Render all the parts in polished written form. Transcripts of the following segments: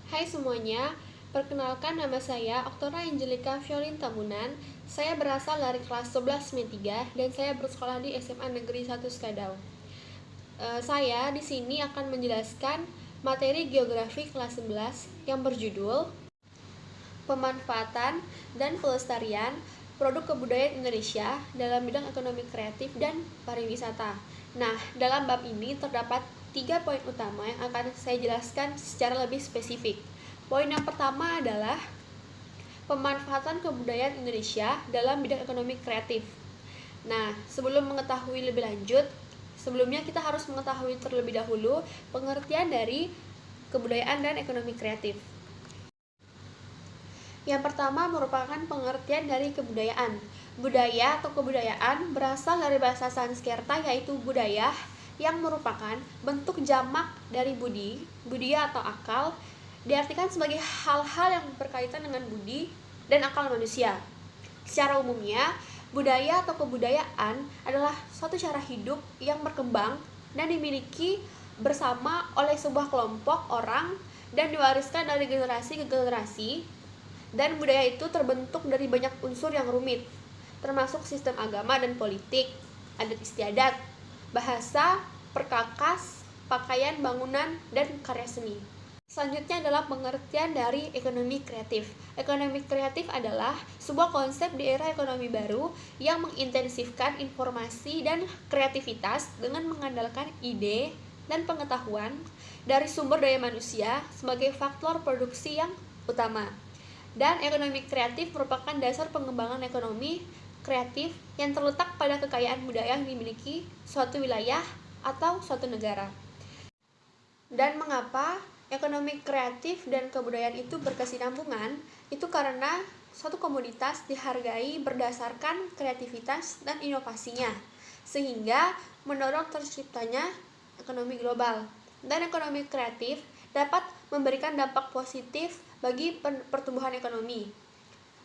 Hai semuanya, perkenalkan nama saya Oktora Angelika Fiolin Tamunan. Saya berasal dari kelas 11 MIN 3 dan saya bersekolah di SMA Negeri 1 Skadau. Saya di sini akan menjelaskan materi geografi kelas 11 yang berjudul Pemanfaatan dan Pelestarian Produk Kebudayaan Indonesia dalam bidang ekonomi kreatif dan pariwisata. Nah, dalam bab ini terdapat 3 poin utama yang akan saya jelaskan secara lebih spesifik. Poin yang pertama adalah pemanfaatan kebudayaan Indonesia dalam bidang ekonomi kreatif. Nah, sebelum mengetahui lebih lanjut, sebelumnya kita harus mengetahui terlebih dahulu pengertian dari kebudayaan dan ekonomi kreatif. Yang pertama merupakan pengertian dari kebudayaan. Budaya atau kebudayaan berasal dari bahasa Sanskerta yaitu budaya, yang merupakan bentuk jamak dari budiya atau akal, diartikan sebagai hal-hal yang berkaitan dengan budi dan akal manusia. Secara umumnya, budaya atau kebudayaan adalah suatu cara hidup yang berkembang dan dimiliki bersama oleh sebuah kelompok orang dan diwariskan dari generasi ke generasi. Dan budaya itu terbentuk dari banyak unsur yang rumit, termasuk sistem agama dan politik, adat istiadat, bahasa, perkakas, pakaian, bangunan, dan karya seni. Selanjutnya adalah pengertian dari ekonomi kreatif. Ekonomi kreatif adalah sebuah konsep di era ekonomi baru yang mengintensifkan informasi dan kreativitas dengan mengandalkan ide dan pengetahuan dari sumber daya manusia sebagai faktor produksi yang utama. Dan ekonomi kreatif merupakan dasar pengembangan ekonomi kreatif yang terletak pada kekayaan budaya yang dimiliki suatu wilayah atau suatu negara. Dan mengapa ekonomi kreatif dan kebudayaan itu berkesinambungan? Itu karena suatu komoditas dihargai berdasarkan kreativitas dan inovasinya, sehingga mendorong terciptanya ekonomi global. Dan ekonomi kreatif dapat memberikan dampak positif bagi pertumbuhan ekonomi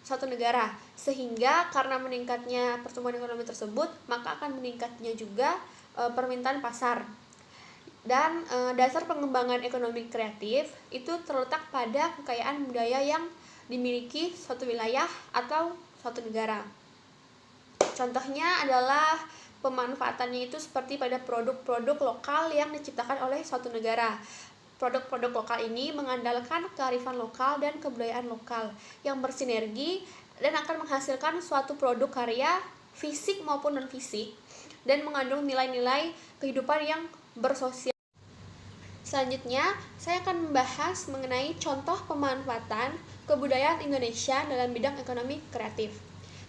suatu negara, sehingga karena meningkatnya pertumbuhan ekonomi tersebut, maka akan meningkatnya juga permintaan pasar. Dan dasar pengembangan ekonomi kreatif itu terletak pada kekayaan budaya yang dimiliki suatu wilayah atau suatu negara. Contohnya adalah pemanfaatannya itu seperti pada produk-produk lokal yang diciptakan oleh suatu negara. Produk-produk lokal ini mengandalkan kearifan lokal dan kebudayaan lokal yang bersinergi dan akan menghasilkan suatu produk karya fisik maupun non-fisik dan mengandung nilai-nilai kehidupan yang bersosial. Selanjutnya, saya akan membahas mengenai contoh pemanfaatan kebudayaan Indonesia dalam bidang ekonomi kreatif.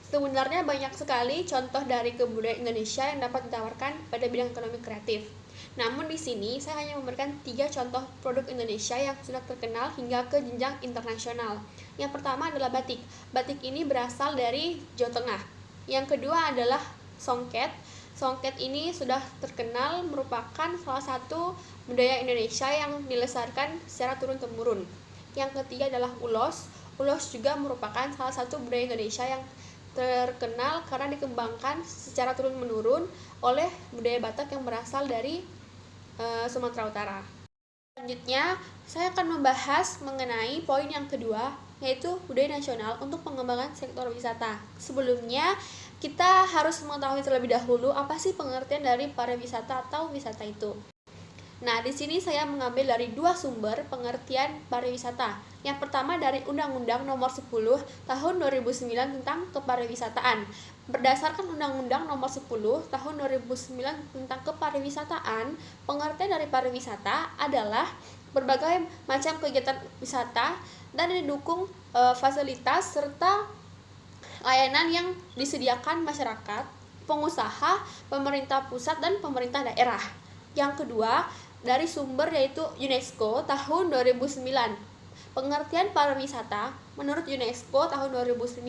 Sebenarnya banyak sekali contoh dari kebudayaan Indonesia yang dapat ditawarkan pada bidang ekonomi kreatif. Namun di sini saya hanya memberikan 3 contoh produk Indonesia yang sudah terkenal hingga ke jenjang internasional. Yang pertama adalah batik. Batik ini berasal dari Jawa Tengah. Yang kedua adalah songket. Songket ini sudah terkenal merupakan salah satu budaya Indonesia yang dilestarikan secara turun-temurun. Yang ketiga adalah ulos. Ulos juga merupakan salah satu budaya Indonesia yang terkenal karena dikembangkan secara turun-menurun oleh budaya Batak yang berasal dari Sumatera Utara. Selanjutnya, saya akan membahas mengenai poin yang kedua, yaitu budaya nasional untuk pengembangan sektor wisata. Sebelumnya, kita harus mengetahui terlebih dahulu apa sih pengertian dari pariwisata atau wisata itu. Nah, di sini saya mengambil dari 2 sumber pengertian pariwisata. Yang pertama dari Undang-Undang Nomor 10 Tahun 2009 tentang Kepariwisataan. Berdasarkan Undang-Undang Nomor 10 Tahun 2009 tentang Kepariwisataan, pengertian dari pariwisata adalah berbagai macam kegiatan wisata dan didukung fasilitas serta layanan yang disediakan masyarakat, pengusaha, pemerintah pusat dan pemerintah daerah. Yang kedua, dari sumber yaitu UNESCO tahun 2009. Pengertian pariwisata menurut UNESCO tahun 2009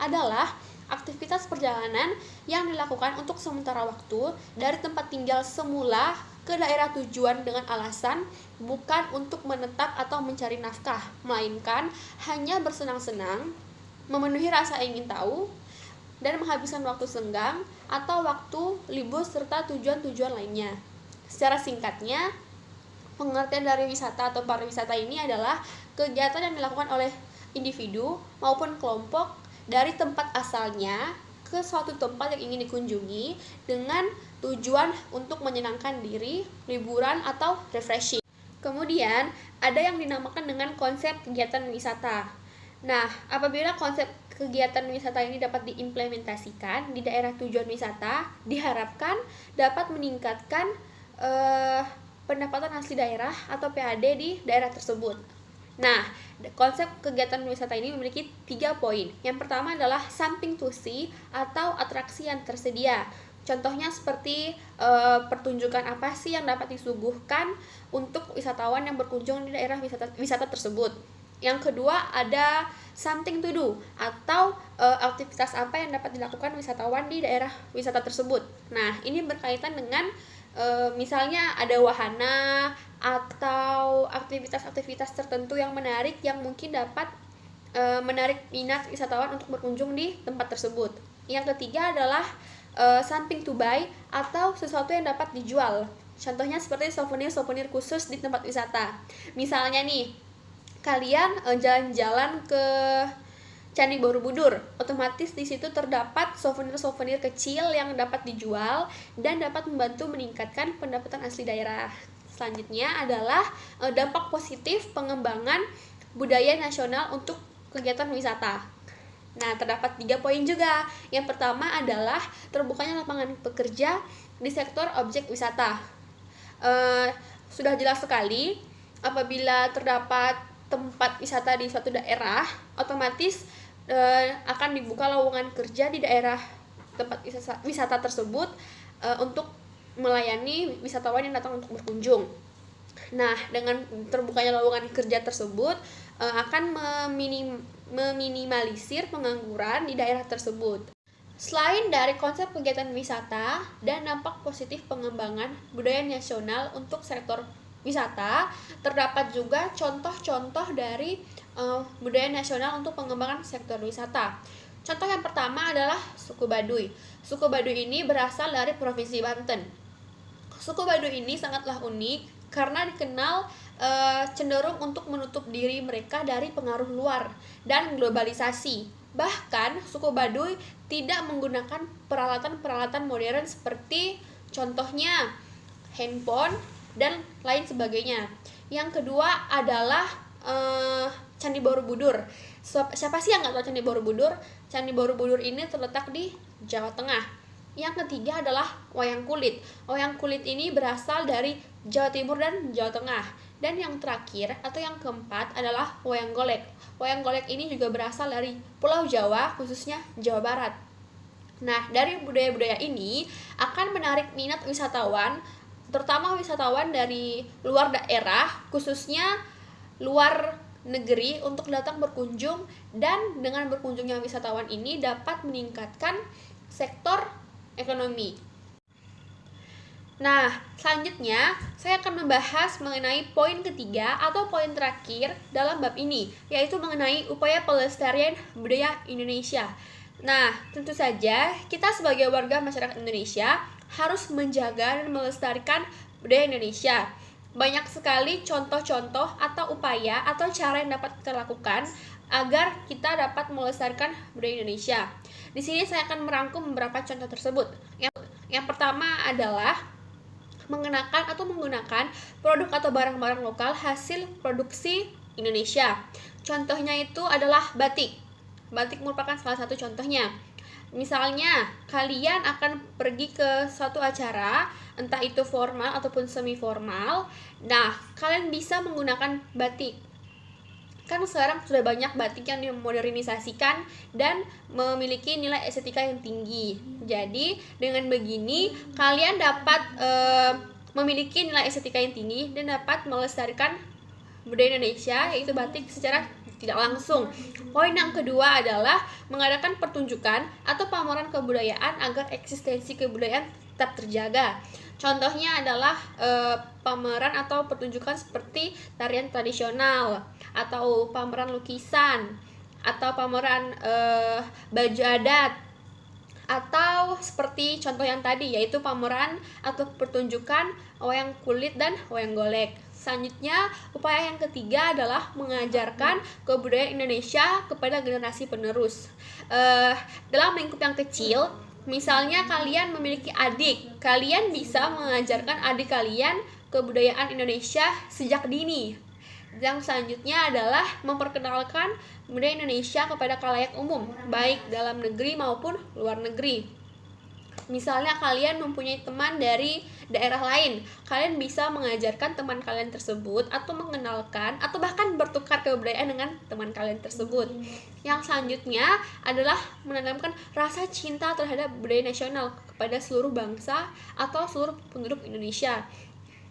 adalah aktivitas perjalanan yang dilakukan untuk sementara waktu dari tempat tinggal semula ke daerah tujuan dengan alasan bukan untuk menetap atau mencari nafkah, melainkan hanya bersenang-senang, memenuhi rasa ingin tahu, dan menghabiskan waktu senggang atau waktu libur serta tujuan-tujuan lainnya. Secara singkatnya, Pengertian dari wisata atau pariwisata ini adalah kegiatan yang dilakukan oleh individu maupun kelompok dari tempat asalnya ke suatu tempat yang ingin dikunjungi dengan tujuan untuk menyenangkan diri, liburan, atau refreshing. Kemudian, ada yang dinamakan dengan konsep kegiatan wisata. Nah, apabila konsep kegiatan wisata ini dapat diimplementasikan di daerah tujuan wisata, diharapkan dapat meningkatkan pendapatan asli daerah atau PAD di daerah tersebut. Nah, konsep kegiatan wisata ini memiliki 3 poin. Yang pertama adalah something to see atau atraksi yang tersedia. Contohnya seperti pertunjukan apa sih yang dapat disuguhkan untuk wisatawan yang berkunjung di daerah wisata tersebut. Yang kedua ada something to do atau aktivitas apa yang dapat dilakukan wisatawan di daerah wisata tersebut. Nah, ini berkaitan dengan misalnya ada wahana atau aktivitas-aktivitas tertentu yang menarik yang mungkin dapat menarik minat wisatawan untuk berkunjung di tempat tersebut. Yang ketiga adalah something to buy atau sesuatu yang dapat dijual. Contohnya seperti souvenir-souvenir khusus di tempat wisata. Misalnya nih, kalian jalan-jalan ke Candi Borobudur, otomatis di situ terdapat souvenir-souvenir kecil yang dapat dijual dan dapat membantu meningkatkan pendapatan asli daerah. Selanjutnya adalah dampak positif pengembangan budaya nasional untuk kegiatan wisata. Nah, terdapat 3 poin juga. Yang pertama adalah terbukanya lapangan pekerja di sektor objek wisata. Sudah jelas sekali, apabila terdapat tempat wisata di suatu daerah, otomatis akan dibuka lowongan kerja di daerah tempat wisata tersebut untuk melayani wisatawan yang datang untuk berkunjung. Nah, dengan terbukanya lowongan kerja tersebut akan meminimalisir pengangguran di daerah tersebut. Selain dari konsep kegiatan wisata dan dampak positif pengembangan budaya nasional untuk sektor wisata, terdapat juga contoh-contoh dari budaya nasional untuk pengembangan sektor wisata. Contoh yang pertama adalah suku Baduy. Suku Baduy ini berasal dari Provinsi Banten. Suku Baduy ini sangatlah unik karena dikenal cenderung untuk menutup diri mereka dari pengaruh luar dan globalisasi. Bahkan suku Baduy tidak menggunakan peralatan-peralatan modern seperti contohnya handphone dan lain sebagainya. Yang kedua adalah Candi Borobudur. Siapa sih yang nggak tahu Candi Borobudur? Candi Borobudur ini terletak di Jawa Tengah. Yang ketiga adalah wayang kulit. Wayang kulit ini berasal dari Jawa Timur dan Jawa Tengah. Dan yang terakhir atau yang keempat adalah wayang golek. Wayang golek ini juga berasal dari Pulau Jawa, khususnya Jawa Barat. Nah, dari budaya-budaya ini akan menarik minat wisatawan, terutama wisatawan dari luar daerah, khususnya luar negeri untuk datang berkunjung, dan dengan berkunjungnya wisatawan ini dapat meningkatkan sektor ekonomi. Nah, selanjutnya saya akan membahas mengenai poin ketiga atau poin terakhir dalam bab ini, yaitu mengenai upaya pelestarian budaya Indonesia. Nah, tentu saja kita sebagai warga masyarakat Indonesia harus menjaga dan melestarikan budaya Indonesia. Banyak sekali contoh-contoh atau upaya atau cara yang dapat kita lakukan agar kita dapat melestarikan budaya Indonesia. Di sini saya akan merangkum beberapa contoh tersebut. Yang pertama adalah mengenakan atau menggunakan produk atau barang-barang lokal hasil produksi Indonesia. Contohnya itu adalah batik. Batik merupakan salah satu contohnya. Misalnya, kalian akan pergi ke suatu acara, entah itu formal ataupun semi formal. Nah, kalian bisa menggunakan batik. Kan sekarang sudah banyak batik yang dimodernisasikan dan memiliki nilai estetika yang tinggi. Jadi, dengan begini kalian dapat memiliki nilai estetika yang tinggi dan dapat melestarikan budaya Indonesia, yaitu batik, secara tidak langsung. Poin yang kedua adalah mengadakan pertunjukan atau pameran kebudayaan agar eksistensi kebudayaan tetap terjaga. Contohnya adalah pameran atau pertunjukan seperti tarian tradisional, atau pameran lukisan, atau pameran baju adat, atau seperti contoh yang tadi, yaitu pameran atau pertunjukan wayang kulit dan wayang golek. Selanjutnya, upaya yang ketiga adalah mengajarkan kebudayaan Indonesia kepada generasi penerus. Dalam lingkup yang kecil, misalnya kalian memiliki adik, kalian bisa mengajarkan adik kalian kebudayaan Indonesia sejak dini. Yang selanjutnya adalah memperkenalkan budaya Indonesia kepada khalayak umum, baik dalam negeri maupun luar negeri. Misalnya kalian mempunyai teman dari daerah lain, kalian bisa mengajarkan teman kalian tersebut atau mengenalkan atau bahkan bertukar kebudayaan dengan teman kalian tersebut. Yang selanjutnya adalah menanamkan rasa cinta terhadap budaya nasional kepada seluruh bangsa atau seluruh penduduk Indonesia.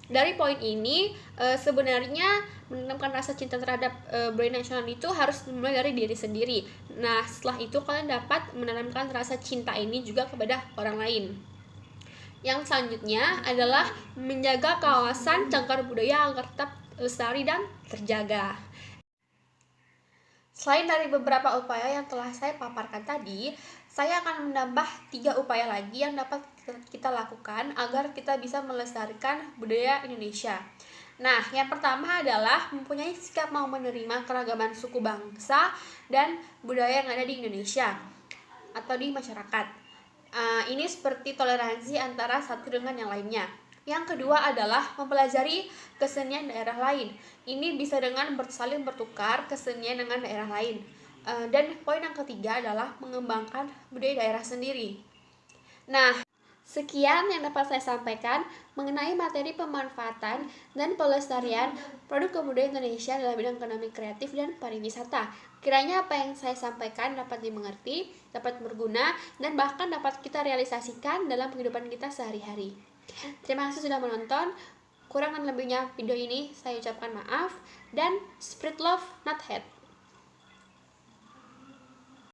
Dari poin ini, sebenarnya menanamkan rasa cinta terhadap budaya nasional itu harus dimulai dari diri sendiri. Nah, setelah itu kalian dapat menanamkan rasa cinta ini juga kepada orang lain. Yang selanjutnya adalah menjaga kawasan cagar budaya agar tetap lestari dan terjaga. Selain dari beberapa upaya yang telah saya paparkan tadi, saya akan menambah 3 upaya lagi yang dapat kita lakukan agar kita bisa melestarikan budaya Indonesia. Nah, yang pertama adalah mempunyai sikap mau menerima keragaman suku bangsa dan budaya yang ada di Indonesia atau di masyarakat. Ini seperti toleransi antara satu dengan yang lainnya. Yang kedua adalah mempelajari kesenian daerah lain. Ini bisa dengan saling bertukar kesenian dengan daerah lain. Dan poin yang ketiga adalah mengembangkan budaya daerah sendiri. Nah, sekian yang dapat saya sampaikan mengenai materi pemanfaatan dan pelestarian produk kebudayaan Indonesia dalam bidang ekonomi kreatif dan pariwisata. Kiranya apa yang saya sampaikan dapat dimengerti, dapat berguna, dan bahkan dapat kita realisasikan dalam kehidupan kita sehari-hari. Terima kasih sudah menonton. Kurang dan lebihnya video ini saya ucapkan maaf, dan spread love not hate.